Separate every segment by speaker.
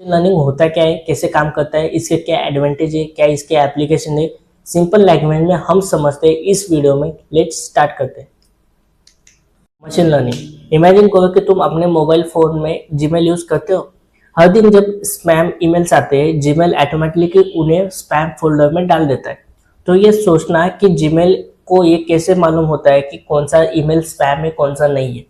Speaker 1: Learning होता क्या है, कैसे काम करता है, इसके क्या एडवांटेज है, क्या इसके एप्लीकेशन है, सिंपल लैंग्वेज में हम समझते हैं इस वीडियो में। लेट्स स्टार्ट करते हैं। Machine learning. इमेजिन करो कि तुम अपने मोबाइल फोन में जीमेल यूज करते हो। हर दिन जब स्पैम ईमेल्स आते हैं, जीमेल ऑटोमेटिकली उन्हें स्पैम फोल्डर में डाल देता है। तो ये सोचना कि जीमेल को ये कैसे मालूम होता है कि कौन सा ईमेल स्पैम है, कौन सा नहीं है।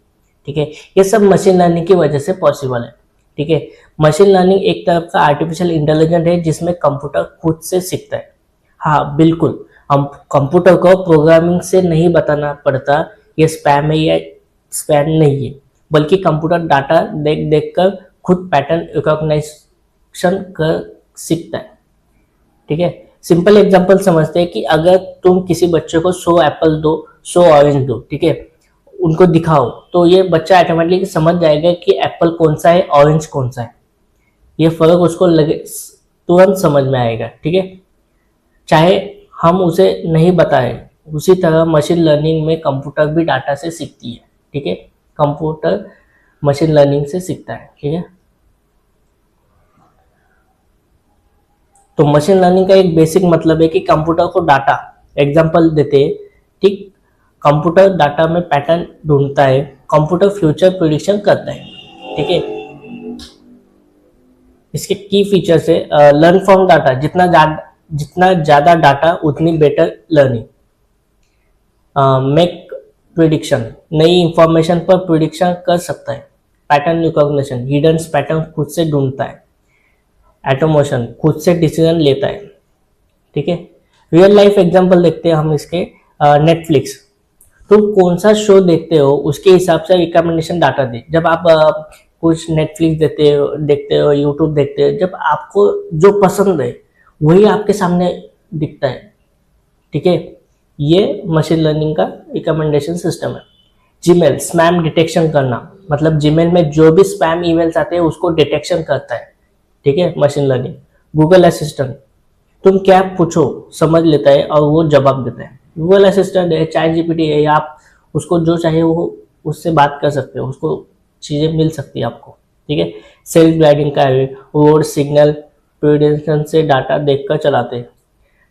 Speaker 1: ठीक है, ये सब मशीन लर्निंग की वजह से पॉसिबल है। ठीक है, मशीन लर्निंग एक तरफ का आर्टिफिशियल इंटेलिजेंस है जिसमें कंप्यूटर खुद से सीखता है। हाँ बिल्कुल, हम कंप्यूटर को प्रोग्रामिंग से नहीं बताना पड़ता ये स्पैम है या स्पैम नहीं है, बल्कि कंप्यूटर डाटा देख देख कर खुद पैटर्न रिकॉग्निशन कर सीखता है। ठीक है, सिंपल एग्जांपल समझते हैं कि अगर तुम किसी बच्चे को 100 एप्पल दो, 100 ऑरेंज दो, ठीक है, उनको दिखाओ, तो ये बच्चा ऑटोमेटिकली समझ जाएगा कि एप्पल कौन सा है, ऑरेंज कौन सा है। ये फर्क उसको लगे तुरंत समझ में आएगा। ठीक है, चाहे हम उसे नहीं बताएं। उसी तरह मशीन लर्निंग में कंप्यूटर भी डाटा से सीखती है। ठीक है, कंप्यूटर मशीन लर्निंग से सीखता है। ठीक है, तो मशीन लर्निंग का एक बेसिक मतलब है कि कंप्यूटर को डाटा, एग्जांपल देते हैं, ठीक, कंप्यूटर डाटा में पैटर्न ढूंढता है, कंप्यूटर फ्यूचर प्रेडिक्शन करता है। ठीक है, इसके की फीचर्स है लर्न फ्रॉम डाटा, जितना ज्यादा डाटा उतनी बेटर लर्निंग। मेक प्रिडिक्शन, नई इंफॉर्मेशन पर प्रिडिक्शन कर सकता है। पैटर्न रिकॉग्निशन, हिडन पैटर्न खुद से ढूंढता है। ऑटोमेशन, खुद से डिसीजन लेता है। ठीक है, रियल लाइफ एग्जांपल देखते हैं हम इसके। नेटफ्लिक्स, तुम कौन सा शो देखते हो उसके हिसाब से रिकमेंडेशन डाटा दे। जब आप कुछ नेटफ्लिक्स देखते हो, यूट्यूब देखते हो, जब आपको जो पसंद है वही आपके सामने दिखता है। ठीक है, ये मशीन लर्निंग का रिकमेंडेशन सिस्टम है। जीमेल, स्पैम डिटेक्शन करना, मतलब जीमेल में जो भी स्पैम ईमेल्स आते हैं उसको डिटेक्शन करता है। ठीक है, मशीन लर्निंग। गूगल असिस्टेंट, तुम क्या पूछो समझ लेता है और वो जवाब देता है। गूगल असिस्टेंट है, चैट जीपीटी है, आप उसको जो चाहे वो उससे बात कर सकते हो, उसको चीज़ें मिल सकती है आपको। ठीक है, सेल्फ गाइडिंग का है, रोड सिग्नल प्रेडिक्शन से डाटा देखकर चलाते हैं।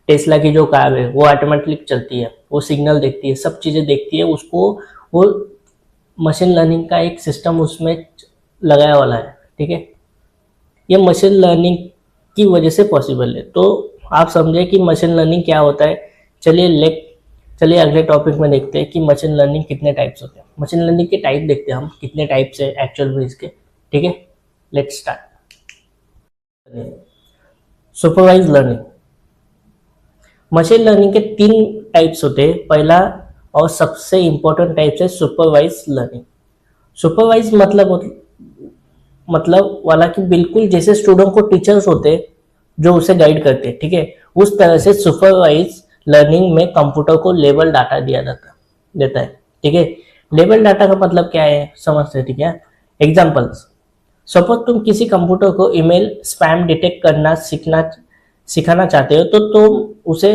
Speaker 1: टेस्ला की जो कार है वो ऑटोमेटिक चलती है, वो सिग्नल देखती है, सब चीज़ें देखती है, उसको वो मशीन लर्निंग का एक सिस्टम उसमें लगाया वाला है। ठीक है, ये मशीन लर्निंग की वजह से पॉसिबल है। तो आप समझे कि मशीन लर्निंग क्या होता है। चलिए अगले टॉपिक में देखते हैं कि मशीन लर्निंग कितने टाइप्स होते हैं। मशीन लर्निंग के टाइप देखते हैं हम, कितने टाइप्स है एक्चुअल में इसके। ठीक है, let's start. Supervise learning. Machine learning के 3 टाइप्स होते हैं। पहला और सबसे इंपॉर्टेंट टाइप है सुपरवाइज लर्निंग। सुपरवाइज मतलब वाला कि बिल्कुल जैसे स्टूडेंट को टीचर्स होते हैं जो उसे गाइड करते हैं। ठीक है, उस तरह से सुपरवाइज लर्निंग में कंप्यूटर को लेबल डाटा देता है। ठीक है, लेबल डाटा का मतलब क्या है समझते हैं। ठीक है, एग्जांपल्स, सपोज तुम किसी कंप्यूटर को ईमेल स्पैम डिटेक्ट करना सिखाना चाहते हो, तो तुम उसे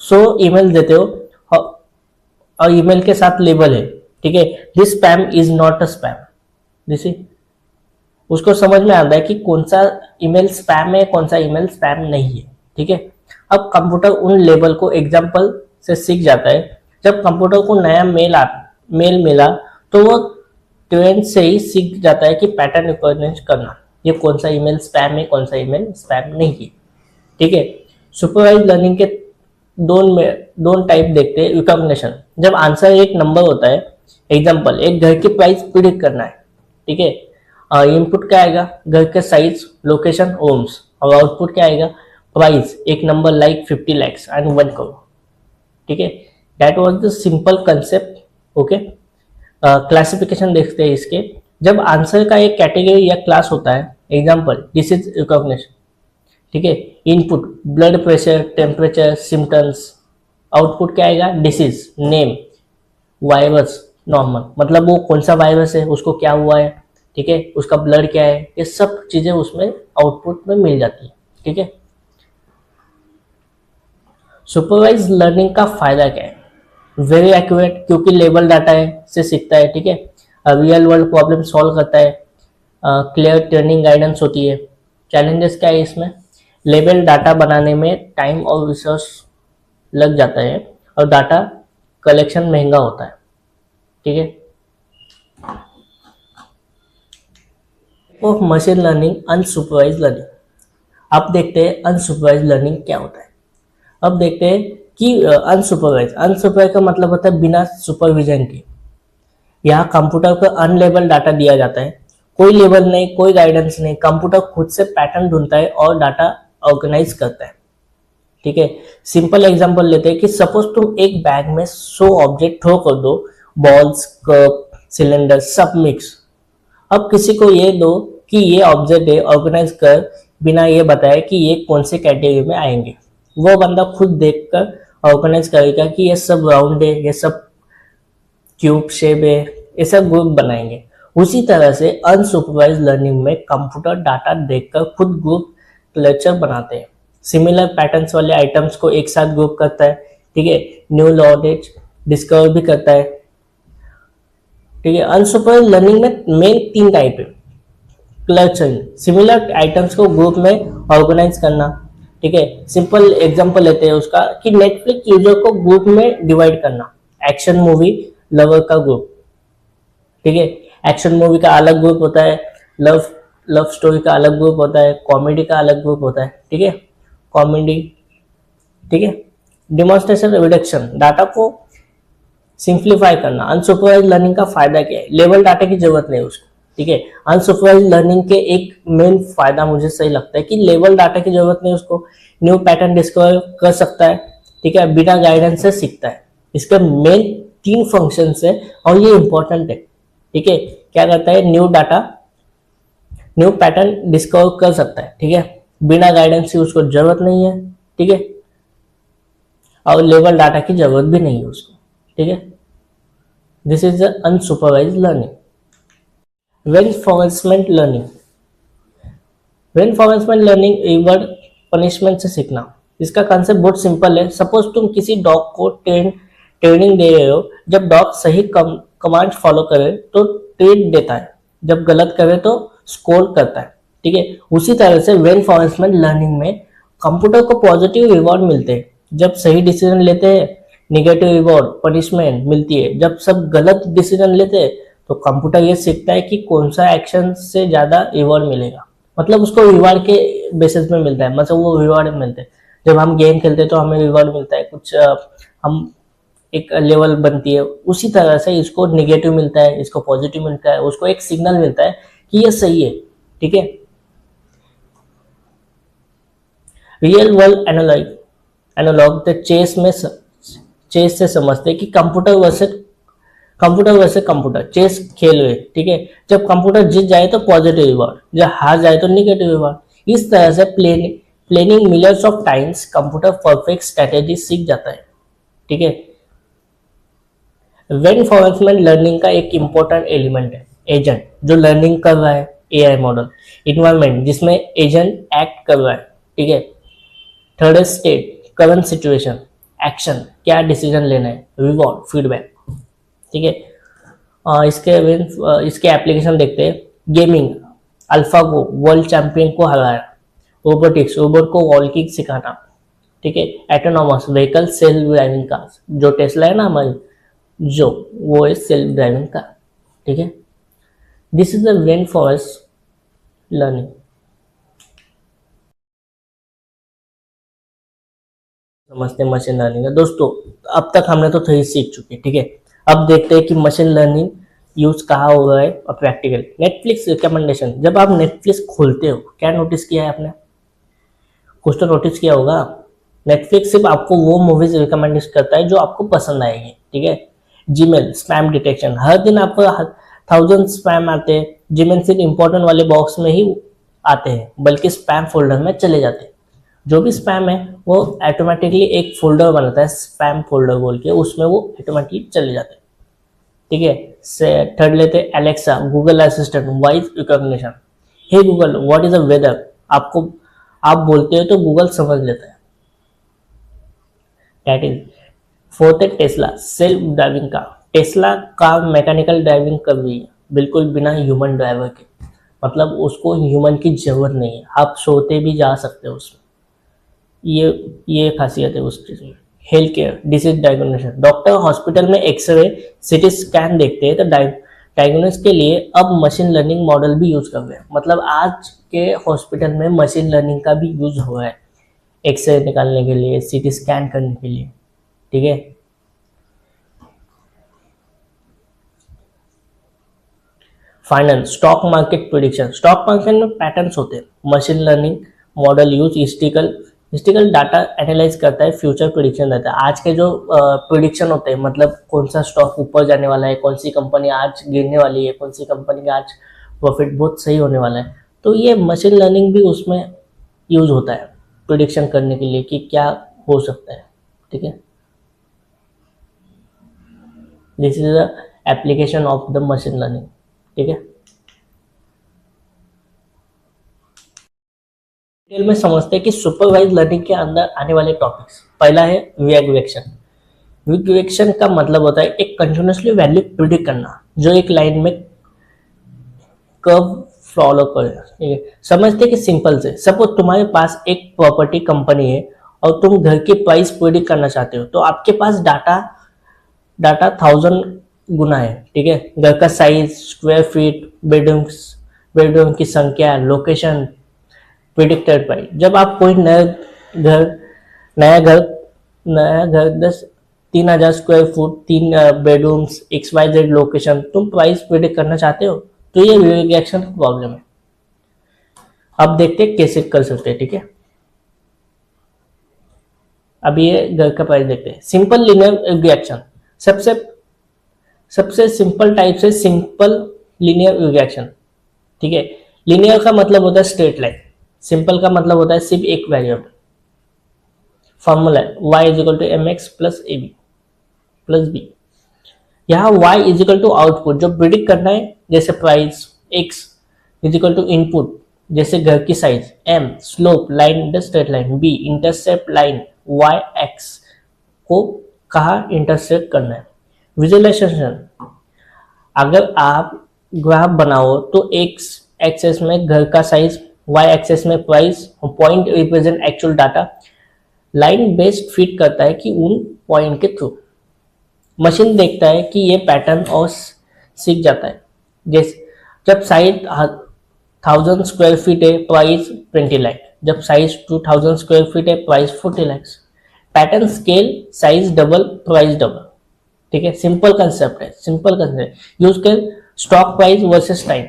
Speaker 1: 100 ईमेल देते हो और ईमेल के साथ लेबल है। ठीक है, this spam is not a spam. जैसे उसको समझ में आता है कि कौन सा ईमेल स्पैम है, कौन सा ईमेल स्पैम नहीं है। ठीक है, अब कंप्यूटर उन लेबल को एग्जांपल से सीख जाता है। जब कंप्यूटर को नया मेल मिला तो वो तुरंत से ही सीख जाता है कि पैटर्न रिकॉग्निशन करना, ये कौन सा ईमेल स्पैम है, कौन सा ईमेल स्पैम नहीं है। ठीक है, सुपरवाइज लर्निंग के दोन टाइप देखते हैं। रिकॉग्निशन, जब आंसर एक नंबर होता है, एग्जांपल एक घर की प्राइस प्रिडिक्ट करना है। ठीक है, इनपुट क्या आएगा, घर के साइज, लोकेशन, ओम्स, और आउटपुट क्या आएगा, प्राइस एक number like 50 lakhs and 1 crore. ठीक है, that was the simple concept. Okay, classification देखते हैं इसके। जब आंसर का एक कैटेगरी या क्लास होता है, एग्जांपल डिसीज रिकॉग्निशन। ठीक है, input blood pressure, temperature, symptoms, output क्या आएगा, डिसीज, नेम, वायरस, नॉर्मल, मतलब वो कौन सा वायरस है, उसको क्या हुआ है। ठीक है, उसका ब्लड क्या है, ये सब चीजें उसमें आउटपुट में मिल जाती है। ठीक है, सुपरवाइज लर्निंग का फायदा क्या है, वेरी एक्यूरेट, क्योंकि लेबल डाटा है से सीखता है। ठीक है, रियल वर्ल्ड प्रॉब्लम सॉल्व करता है, क्लियर ट्रेनिंग गाइडेंस होती है। चैलेंजेस क्या है इसमें? लेवल डाटा बनाने में टाइम और रिसोर्स लग जाता है और डाटा कलेक्शन महंगा होता है। ठीक है। Of machine learning unsupervised learning. अब देखते हैं अनसुपरवाइज लर्निंग क्या होता है। अब देखते हैं कि अनसुपरवाइज का मतलब होता है बिना सुपरविजन के। यहाँ कंप्यूटर को अनलेबल डाटा दिया जाता है, कोई लेबल नहीं, कोई गाइडेंस नहीं, कंप्यूटर खुद से पैटर्न ढूंढता है और डाटा ऑर्गेनाइज करता है। ठीक है। सिंपल एग्जांपल लेते हैं कि सपोज तुम एक बैग में 100 ऑब्जेक्ट थ्रो कर दो, बॉल्स, कप, सिलेंडर, सब मिक्स। अब किसी को ये दो कि ये ऑब्जेक्ट है, ऑर्गेनाइज कर, बिना ये बताए कि ये कौन से कैटेगरी में आएंगे। वो बंदा खुद देखकर ऑर्गेनाइज करेगा कि ये सब राउंड है, ये सब क्यूब शेप है, ये सब ग्रुप बनाएंगे। उसी तरह से अनसुपरवाइज लर्निंग में कंप्यूटर डाटा देखकर खुद ग्रुप क्लस्टर बनाते हैं, सिमिलर पैटर्न्स वाले आइटम्स को एक साथ ग्रुप करता है। ठीक है। न्यू नॉलेज डिस्कवर भी करता है। ठीक है। अनसुपरवाइज लर्निंग में मेन 3 टाइप है। क्लस्टरिंग, सिमिलर आइटम्स को ग्रुप में ऑर्गेनाइज करना। ठीक है। सिंपल एग्जांपल लेते हैं उसका कि नेटफ्लिक्स यूजर को ग्रुप में डिवाइड करना। एक्शन मूवी लवर का ग्रुप। ठीक है। एक्शन मूवी का अलग ग्रुप होता है, लव स्टोरी का अलग ग्रुप होता है, कॉमेडी का अलग ग्रुप होता है। ठीक है। कॉमेडी। ठीक है। डिमॉन्स्ट्रेशन रिडक्शन, डाटा को सिंप्लीफाई करना। अनसुपरवाइज लर्निंग का फायदा क्या है? लेवल डाटा की जरूरत नहीं उसको। ठीक है। अनसुपरवाइज लर्निंग के एक मेन फायदा मुझे सही लगता है कि लेवल डाटा की जरूरत नहीं उसको, न्यू पैटर्न डिस्कवर कर सकता है। ठीक है। बिना गाइडेंस से सीखता है। इसके मेन 3 फंक्शन है और ये इंपॉर्टेंट है। ठीक है। क्या करता है? न्यू पैटर्न डिस्कवर कर सकता है। ठीक है। बिना गाइडेंस की उसको जरूरत नहीं है। ठीक है। और लेवल डाटा की जरूरत भी नहीं है उसको। ठीक है। This is unsupervised learning. Reinforcement learning. Reinforcement learning reward punishment से सीखना। इसका कंसेप्ट बहुत सिंपल है। सपोज तुम किसी डॉग को ट्रेनिंग दे रहे हो, जब डॉग सही कमांड फॉलो करे तो ट्रीट देता है, जब गलत करे तो स्कोर करता है। ठीक है। उसी तरह से रेनफोर्समेंट लर्निंग में कंप्यूटर को पॉजिटिव रिवॉर्ड मिलते हैं जब सही डिसीजन लेते हैं, निगेटिव रिवॉर्ड पनिशमेंट मिलती है जब सब गलत डिसीजन लेते हैं। तो कंप्यूटर ये सीखता है कि कौन सा एक्शन से ज्यादा रिवॉर्ड मिलेगा, मतलब उसको रिवॉर्ड के बेसिस में मिलता है, मतलब वो रिवॉर्ड मिलते हैं। जब हम गेम खेलते हैं तो हमें रिवॉर्ड मिलता है कुछ, हम एक लेवल बनती है। उसी तरह से इसको निगेटिव मिलता है, इसको पॉजिटिव मिलता है, उसको एक सिग्नल मिलता है कि ये सही है। ठीक है। Real world analog the chess से समझते हैं कि कंप्यूटर वैसे कंप्यूटर चेस खेल रहे। ठीक है। जब कंप्यूटर जीत जाए तो पॉजिटिव रिवॉर्ड, जब हार जाए तो निगेटिव रिवॉर्ड। इस तरह से planning millions of times computer perfect strategy सीख जाता है। ठीक है। रेनफोर्समेंट लर्निंग का एक इंपॉर्टेंट एलिमेंट है एजेंट, जो लर्निंग कर रहा है, एआई मॉडल। इन्वायरमेंट, जिसमें एजेंट एक्ट कर रहा है। ठीक है। Third state, current situation, action, क्या डिसीजन लेना है, रिवॉर्ड, फीडबैक। ठीक है। इसके एप्लीकेशन देखते हैं। गेमिंग, अल्फागो वर्ल्ड चैंपियन को हराया। रोबोटिक्स, रोबोट को वॉकिंग सिखाना। ठीक है। Autonomous vehicle, self driving car, जो टेस्ला है ना हमारी, जो वो है सेल्फ ड्राइविंग कार। ठीक है। This is the reinforcement learning. समझते हैं मशीन लर्निंग है। दोस्तों अब तक हमने तो थ्योरी सीख चुके हैं। ठीक है। अब देखते हैं कि मशीन लर्निंग यूज कहाँ हो रहा है और प्रैक्टिकल। नेटफ्लिक्स रिकमेंडेशन, जब आप नेटफ्लिक्स खोलते हो क्या नोटिस किया है आपने? कुछ तो नोटिस किया होगा। नेटफ्लिक्स सिर्फ आपको वो मूवीज रिकमेंड करता है जो आपको पसंद आएगी। ठीक है। जीमेल स्पैम डिटेक्शन, हर दिन आपको 1000 स्पैम आते हैं। जीमेल सिर्फ इंपॉर्टेंट वाले बॉक्स में ही आते हैं, बल्कि स्पैम फोल्डर में चले जाते हैं। जो भी स्पैम है वो ऑटोमेटिकली एक फोल्डर बनाता है, स्पैम फोल्डर बोल के, उसमें वो ऑटोमेटिकली चले जाते हैं। ठीक है। थर्ड लेते हैं Alexa, Google assistant, voice recognition. Hey Google what is the weather, आपको आप बोलते हो तो गूगल समझ लेता है। That is. फोर्थ है Tesla, self driving car. Tesla car mechanical driving कर रही है, बिल्कुल बिना ह्यूमन ड्राइवर के। मतलब उसको ह्यूमन की जरूरत नहीं है, आप सोते भी जा सकते हो उसमें। ये खासियत है उस चीज में। Health care disease diagnosis, doctor hospital में एक्सरे सिटी स्कैन देखते हैं, तो डायग्नोसिस के लिए अब मशीन लर्निंग मॉडल भी यूज कर रहे हैं। मतलब आज के हॉस्पिटल में मशीन लर्निंग का भी यूज हो रहा है एक्सरे निकालने के लिए, सिटी स्कैन करने के लिए। ठीक है। Finance, stock market prediction, stock market में पैटर्न्स होते हैं, machine learning model use historical data analyse करता है, फ्यूचर प्रिडिक्शन देता है। आज के जो प्रिडिक्शन होते हैं, मतलब कौन सा स्टॉक ऊपर जाने वाला है, कौन सी कंपनी आज गिरने वाली है, कौन सी कंपनी का आज प्रॉफिट बहुत सही होने वाला है, तो ये मशीन लर्निंग भी उसमें यूज होता है प्रिडिक्शन करने के लिए कि क्या हो सकता है। ठीक है, this is the application of the machine learning. ठीक है, डिटेल में समझते हैं कि सुपरवाइज लर्निंग के अंदर आने वाले टॉपिक्स। पहला है विएगवेक्शन। विएगवेक्शन का मतलब होता है एक कंटिन्यूसली वैल्यू प्रिडिक्ट करना जो एक लाइन में कर्व फॉलो करे। ठीक है, समझते कि सिंपल से, सपोज तुम्हारे पास एक प्रॉपर्टी कंपनी है और तुम घर की प्राइस प्रिडिक्ट करना चाहते हो, तो आपके पास डाटा डाटा 1000 गुना है। ठीक है, घर का साइज, स्क्वायर फीट, बेडरूम की संख्या, लोकेशन, प्रिडिक्टेड प्राइस। जब आप कोई घर नया घर नया घर 3000 square foot, 3 bedrooms, XYZ location, तुम प्राइस प्रिडिक्ट करना चाहते हो, तो ये रिएक्शन प्रॉब्लम है। अब देखते हैं कैसे कर सकते हैं। ठीक है, अब ये घर का प्राइस देखते हैं। सिंपल लीनियर रिएक्शन, सबसे सिंपल टाइप से सिंपल लीनियर रिएक्शन। ठीक है, लीनियर का मतलब होता है स्ट्रेट लाइन, सिंपल का मतलब होता है सिर्फ एक वेरिएबल। फॉर्मूला है y is equal to m x plus a b plus b. यहाँ y is equal to output जो प्रिडिक्ट करना है, जैसे price, x is equal to input जैसे घर की size, m slope line the straight line, b intercept line y x को कहाँ इंटरसेप्ट करना है। विजुअलाइजेशन, अगर आप ग्राफ बनाओ तो x एक्सेस में घर का साइज, y एक्सेस में price, point represent actual data. Line based fit करता है कि उन पॉइंट के थ्रू मशीन देखता है कि ये पैटर्न और सीख जाता है। जैसे जब साइज 1000 स्क्वायर फीट है, प्राइस 20 लाख। जब साइज 2000 स्क्वायर फीट है, price 40 lakh. Pattern scale, size double, price double. ठीक है, सिंपल कंसेप्ट है, सिंपल कंसेप्ट। यूज कर स्टॉक प्राइस वर्सेस टाइम।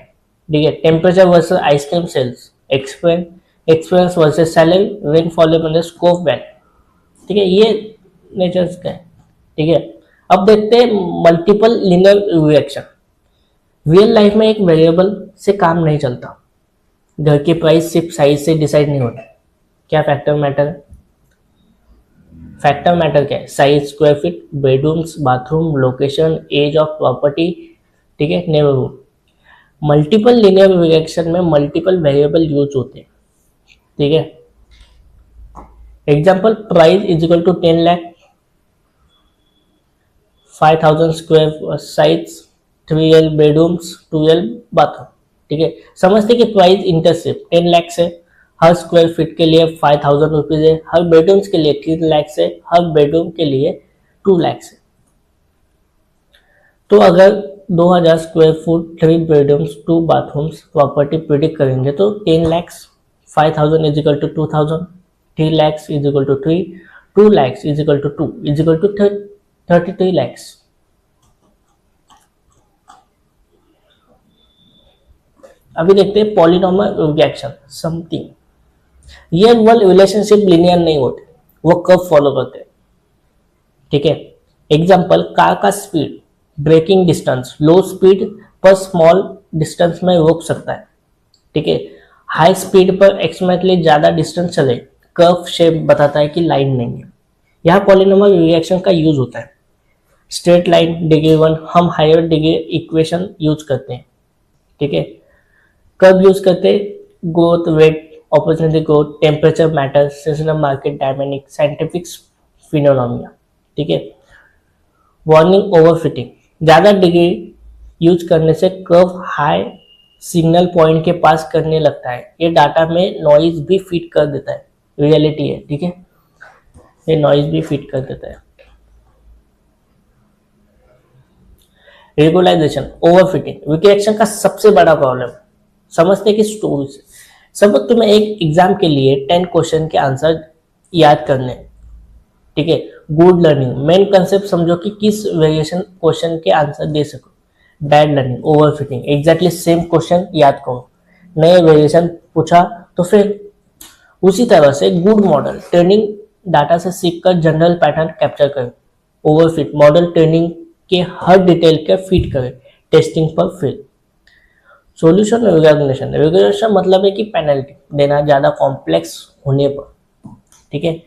Speaker 1: ठीक है, temperature versus ice cream sales, experience versus salary, rainfall मतलब स्कोप वैल्यू। ठीक है, ये नेचर का है। ठीक है, अब देखते हैं multiple linear reaction. Real life में एक वेरिएबल से काम नहीं चलता। घर की प्राइस सिर्फ साइज से डिसाइड नहीं होती। क्या फैक्टर मैटर है? फैक्टर मैटर क्या है? Size, square feet, bedrooms, bathroom, location, age of property. ठीक है, नेबरहुड। मल्टीपल लीनियर रिएक्शन में मल्टीपल वेरिएबल यूज होते हैं। ठीक है, example, price is equal to 10 lakh, 5000 square size, 3L bedrooms, 2L bathroom. ठीक है, समझते कि प्राइस इंटरसेप्ट 10 लाख से, हर स्क्वायर फीट के लिए 5000 रुपीज है, हर बेडरूम्स के लिए 3 लाख से, हर बेडरूम के लिए 2 लाख से। तो अगर 2000 square foot, 3 bedrooms, 2 bathrooms property predict करेंगे तो 10 lakhs, 5000 is equal to 2000, 3 lakhs is equal to 3, 2 lakhs is equal to 2 is equal to 33 lakhs. अभी देखते हैं polynomial reaction. Something real world relationship linear नहीं होते, वो कर्व फॉलो करते हैं। ठीक है, एग्जांपल, कार का speed, braking distance, low speed पर स्मॉल डिस्टेंस में रोक सकता है। ठीक है, हाई स्पीड पर एक्समेटली ज्यादा डिस्टेंस चले, कर्व शेप बताता है कि लाइन नहीं है। यहाँ पॉलिनोमियल रिएक्शन का यूज होता है। स्ट्रेट लाइन, डिग्री 1 हम हायर डिग्री इक्वेशन यूज करते हैं। ठीक है, कर्व यूज करते हैं, growth rate, opportunity growth, temperature matter, seasonal market dynamic, scientific phenomena. ठीक है, वार्निंग ओवरफिटिंग, ज्यादा डिग्री यूज करने से कर्व हाई सिग्नल पॉइंट के पास करने लगता है। ये डाटा में नॉइज भी फिट कर देता है, रियलिटी है, ठीक है, ये नॉइज भी फिट कर देता है। रेगुलाइजेशन, ओवरफिटिंग, विकिएक्शन का सबसे बड़ा प्रॉब्लम समझते कि स्टोरी से। सब तुम्हें एक एग्जाम के लिए 10 क्वेश्चन के आंसर याद करने, ठीक है। गुड लर्निंग, मेन कंसेप्ट समझो कि किस वेरिएशन क्वेश्चन के आंसर दे सको। Bad learning, overfitting, exactly same question याद करो, नए वेरिएशन पूछा तो फिर उसी तरह से गुड मॉडल, ट्रेनिंग डाटा से सीखकर जनरल पैटर्न कैप्चर करें। ओवरफिट, मॉडल ट्रेनिंग के हर डिटेल के फिट करें, टेस्टिंग पर फेल। सॉल्यूशन रिकॉग्निशन, रिकॉग्निशन मतलब है कि पेनल्टी देना ज़्यादा कॉम्प्लेक्स होने पर, ठीक है।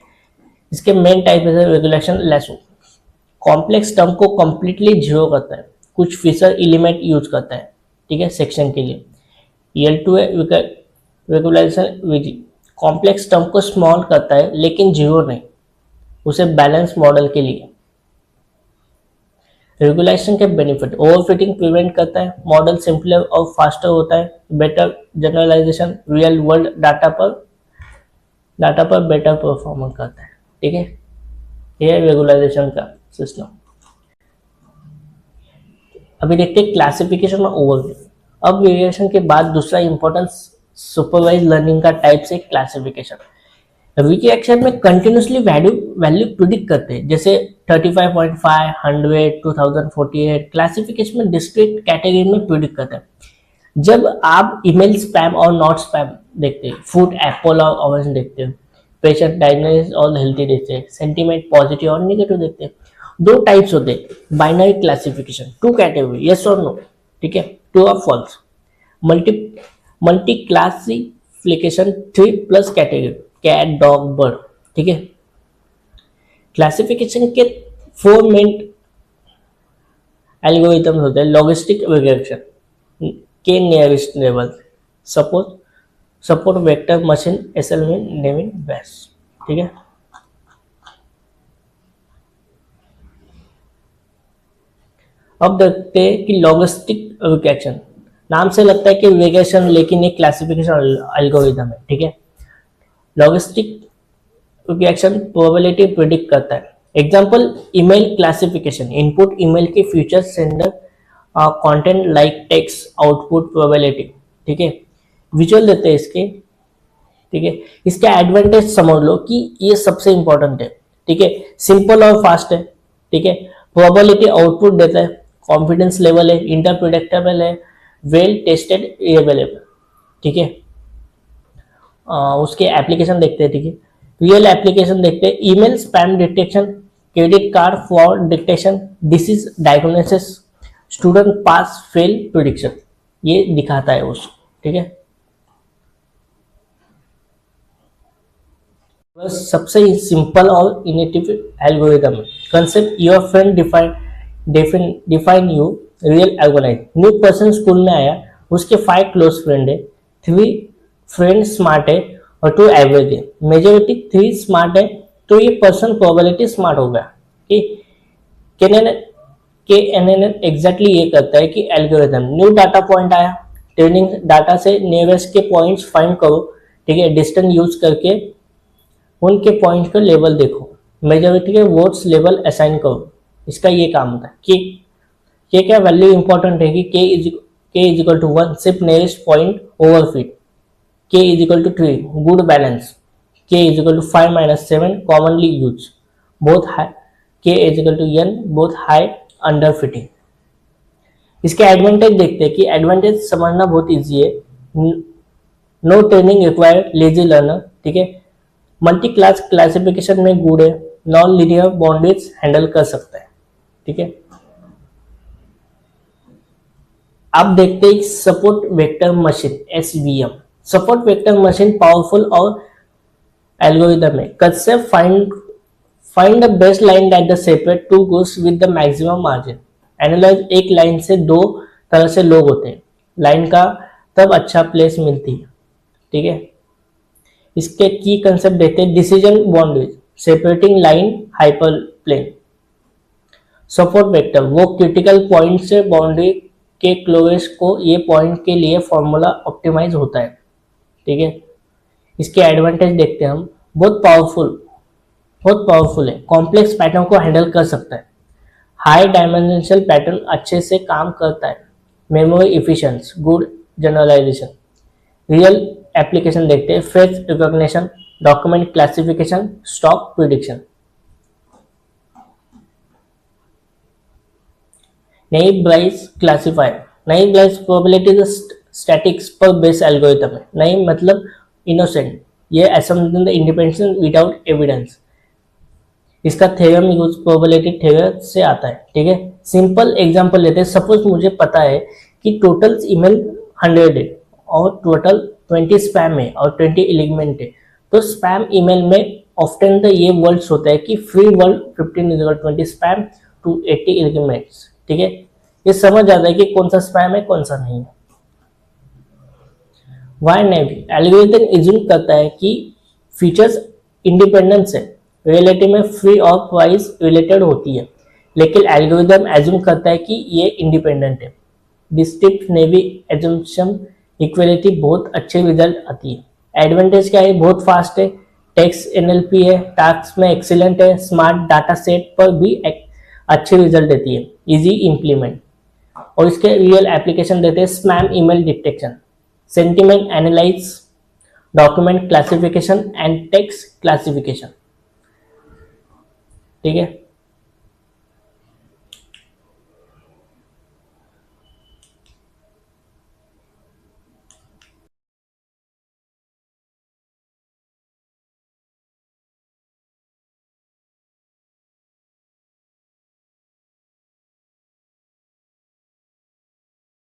Speaker 1: इसके मेन टाइप है रेगुलेशन लेसो, कॉम्प्लेक्स टर्म को कंप्लीटली जीरो करता है, कुछ फीचर एलिमेंट यूज करता है, ठीक है, सेक्शन के लिए। L2 है रेगुलेशन विधि, कॉम्प्लेक्स टर्म को स्मॉल करता है लेकिन जीरो नहीं, उसे बैलेंस मॉडल के लिए। रेगुलेशन के बेनिफिट, ओवरफिटिंग प्रिवेंट करता है, मॉडल सिंपलर और फास्टर होता है, better generalisation, real world data पर बेटर परफॉर्मेंस करता है, ठीक है। ये रेगुलाइजेशन का सिस्टम। अभी देखते हैं क्लासिफिकेशन और ओवरव्यू। अब वेरिएशन के बाद दूसरा इंपॉर्टेंट सुपरवाइज लर्निंग का टाइप से क्लासिफिकेशन। विकिएक्शन में कंटिन्यूसली वैल्यू प्रिडिक्ट करते हैं, जैसे 35.5, 100, 2048। क्लासिफिकेशन में डिस्क्रीट कैटेगरी में प्रिडिक्ट करते हैं। जब आप ईमेल स्पैम और नॉट स्पैम देखते हैं, फूड एप्पल और ऑरेंज देखते हैं, पेशेंट डायग्नोसिस और हेल्थी देखते हैं, सेंटीमेंट पॉजिटिव और नेगेटिव देखते हैं। दो टाइप्स होते हैं बाइनरी क्लासिफिकेशन, 2 कैटेगरी, यस और नो, ठीक है, ट्रू और false. Multi classification 3+ category, cat, dog, bird, ठीक है। क्लासिफिकेशन के 4 मेन एल्गोरिथम्स होते हैं। Logistic regression K nearest level, support vector machine, SLV, naive, Bayes, ठीक है। अब देखते हैं कि लॉजिस्टिक रिग्रेशन, नाम से लगता है कि रिग्रेशन, लेकिन ये क्लासिफिकेशन एल्गोरिथम है, ठीक है। लॉजिस्टिक रिग्रेशन प्रोबेबिलिटी प्रिडिक्ट करता है। Example, email classification, input email के future sender content like text, output probability, ठीक है। विजुअल देते हैं इसके, ठीक है। इसका एडवांटेज समझ लो कि ये सबसे इंपॉर्टेंट है, ठीक है, सिंपल और फास्ट है, ठीक है। प्रोबेबिलिटी आउटपुट देता है, कॉन्फिडेंस लेवल है, इंटरप्रिडिक्टेबल है, वेल टेस्टेड, अवेलेबल, ठीक है। उसके एप्लीकेशन देखते हैं, ठीक है। रियल एप्लीकेशन देखते हैं, email spam detection, credit card fraud detection, disease diagnosis, student pass fail prediction, ये दिखाता है उसको, ठीक है। बस सबसे सिंपल और इनिटिव एल्गोरिथम है। Concept, your friend define you, real algorithm. New person school में आया, उसके 5 क्लोज फ्रेंड है, 3 फ्रेंड स्मार्ट है और 2 एवरेज है। मेजोरिटी 3 स्मार्ट है, तो ये पर्सन प्रोबेबिलिटी स्मार्ट हो गया। KNN एग्जैक्टली ये करता है कि एल्गोरिथम, न्यू डाटा पॉइंट आया, ट्रेनिंग डाटा से नियरेस्ट के पॉइंट्स फाइंड करो, ठीक है, डिस्टेंस यूज करके उनके पॉइंट का लेवल देखो, मेजोरिटी के वोट्स लेवल असाइन करो, इसका ये काम होता है। कि क्या वैल्यू इंपॉर्टेंट है कि k इज इक्वल टू 1 सिर्फ nearest point overfit, k is equal to 3 good balance, k is equal to 5-7 commonly use, both high, k is equal to n both high underfitting. इसके advantage देखते हैं कि advantage समझना बहुत easy है। No training required, lazy learner, ठीक है। Multi class classification में गुड है, नॉन लीनियर बाउंड्रीज हैंडल कर सकता है, ठीक है। अब देखते हैं support vector machine, SVM। Support vector machine powerful और एल्गोरिथम है। Concept, find the best line that the separate 2 goes with the maximum margin. Analyse, एक लाइन से 2 तरह से लोग होते हैं, लाइन का तब अच्छा प्लेस मिलती है, ठीक है। इसके की कंसेप्ट देते हैं, decision boundaries, separating line, hyperplane. Support vector, वो क्रिटिकल पॉइंट से बाउंड्री के क्लोवेस को ये पॉइंट के लिए फॉर्मूला ऑप्टिमाइज होता है। ठीक है, इसके एडवांटेज देखते हैं हम। बहुत पावरफुल है, कॉम्प्लेक्स पैटर्न को हैंडल कर सकता है, हाई डायमेंशनल पैटर्न अच्छे से काम करता है, memory efficiency, good generalization. Real application देखते हैं, face recognition, document classification, stock prediction. Naive Bayes classifier, naive Bayes probability statics पर बेस एल्गोरिथम है। नई मतलब इनोसेंट, ये असम्पशन इंडिपेंडेंस विदाउट एविडेंस। इसका थ्योरम यूज प्रोबेबिलिटी थ्योरम से आता है। ठीक है, सिंपल एग्जांपल लेते हैं। सपोज मुझे पता है कि टोटल ईमेल 100 है और टोटल 20 स्पैम है और 20 एलिमेंट है, तो स्पैम ईमेल में ऑफ्टन द ये वर्ड्स होता है कि free world 15 spam to 80 elements. ठीक है, ये समझ आता है कि कौन सा स्पैम है कौन सा नहीं है। वाई नहीं, एल्गोरिथम इज्यूम करता है कि फीचर्स इंडिपेंडेंस है, रिलेटिव में फ्री और प्राइस रिलेटेड होती है, लेकिन एल्गोरिथम एज्यूम करता है कि ये इंडिपेंडेंट है। डिस्ट्रिक्ट नेवी एज्यूम्पशन इक्वलिटी बहुत अच्छे रिजल्ट आती है। एडवांटेज क्या है, बहुत फास्ट है, टेक्स्ट एनएलपी है, टास्क में एक्सीलेंट है, स्मार्ट डाटा सेट पर भी अच्छे रिजल्ट देती है, इजी इम्प्लीमेंट। और इसके रियल एप्लीकेशन देते हैं, spam email detection, sentiment analyse, document classification and text classification. ठीक है।